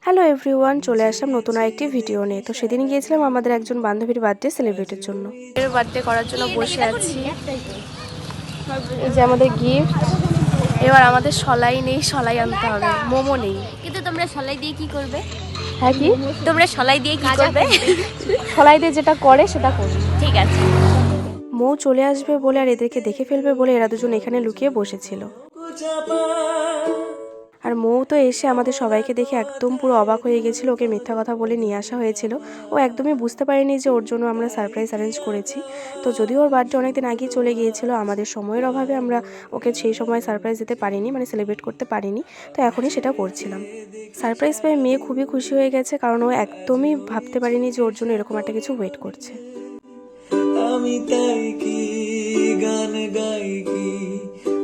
Hello everyone, চলে আসলাম নতুন আরেকটি ভিডিও নিয়ে। তো সেদিন গিয়েছিলাম আমাদের একজন বান্ধবীর বার্থডে সেলিব্রেটের জন্য। এর বার্থডে করার জন্য বসে আছি। এই যে আমাদের গিফট। এবার আমাদের সলাই নেই, সলাই আনতে হবে। মোমো নেই। কিন্তু তোমরা সলাই দিয়ে কি করবে? হ্যাঁ, কি তোমরা সলাই দিয়ে কি করবে? সলাই দিয়ে যেটা করে সেটা করি। ঠিক আছে। মৌ চলে আসবে বলে আর এদেরকে দেখে ফেলবে বলে এরা দুজন এখানে লুকিয়ে বসেছিল। আর মৌ তো এসে আমাদের সবাইকে দেখে একদম পুরো অবাক হয়ে গেছিল। ওকে মিথ্যা কথা বলে নিয়ে আসা হয়েছিল। ও একদমই বুঝতে পারেনি যে ওর জন্য আমরা সারপ্রাইজ অ্যারেঞ্জ করেছি। তো যদিও ওর বার্থডে অনেকদিন আগেই চলে গিয়েছিল, আমাদের সময়ের অভাবে আমরা ওকে সেই সময় সারপ্রাইজ দিতে পারিনি, মানে সেলিব্রেট করতে পারিনি। তো এখনই সেটা করছিলাম। সারপ্রাইজ পেয়ে মেয়ে খুবই খুশি হয়ে গেছে, কারণ ও একদমই ভাবতে পারিনি যে ওর জন্য এরকম একটা কিছু ওয়েট করছে। আমি তাই কি গান গাই কি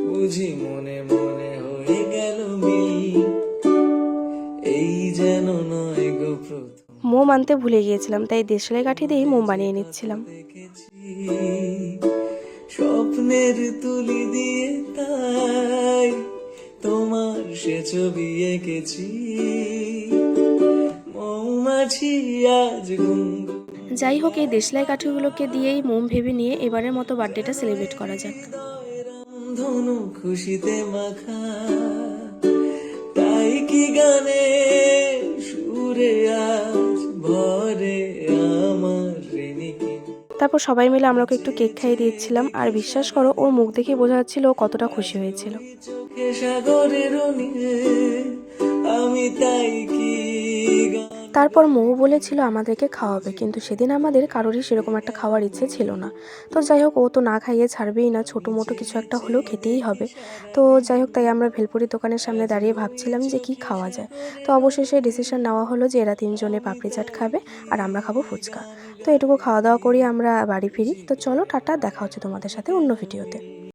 বুঝি মনে মনে হয়ে গেল মিল এই যেন নয় গো প্রথম মোম আনতে ভুলে গিয়েছিলাম, তাই দেশলাই কাঠি দিয়েই মোম বানিয়ে নিচ্ছিলাম। স্বপ্নের তুলি দিয়ে তাই তোমার সে ছবি এঁকেছি মৌমাছি আজ গুনগুন যাই হোক, এই দেশলাই কাঠিগুলোকে দিয়েই মোম ভেবে নিয়ে এবারের মতো বার্থডেটা সেলিব্রেট করা যাক। ধনু খুশিতে মাখা তাই কি গানে সুরে আজ ভরে আমার ঋণিকে। তারপর সবাই মিলে আমরা ওকে একটু কেক খাইয়ে দিয়েছিলাম, আর বিশ্বাস করো ওর মুখ দেখে বোঝা যাচ্ছিল ও কতটা খুশি হয়েছিল। চোখে সাগরের নীলে আমি তাই কি তারপর মৌ বলেছিল আমাদেরকে খাওয়াবে, কিন্তু সেদিন আমাদের কারোরই সেরকম একটা খাওয়ার ইচ্ছে ছিল না। তো যাই হোক, ও তো না খাইয়ে ছাড়বেই না, ছোটো মোটো কিছু একটা হলেও খেতেই হবে। তো যাই হোক, তাই আমরা ভেলপুরি দোকানের সামনে দাঁড়িয়ে ভাবছিলাম যে কি খাওয়া যায়। তো অবশেষে ডিসিশন নেওয়া হলো যে এরা তিনজনে পাপড়ি চাট খাবে আর আমরা খাবো ফুচকা। তো এটুকু খাওয়া দাওয়া করি আমরা বাড়ি ফিরি। তো চলো টাটা, দেখা হচ্ছে তোমাদের সাথে অন্য ভিডিওতে।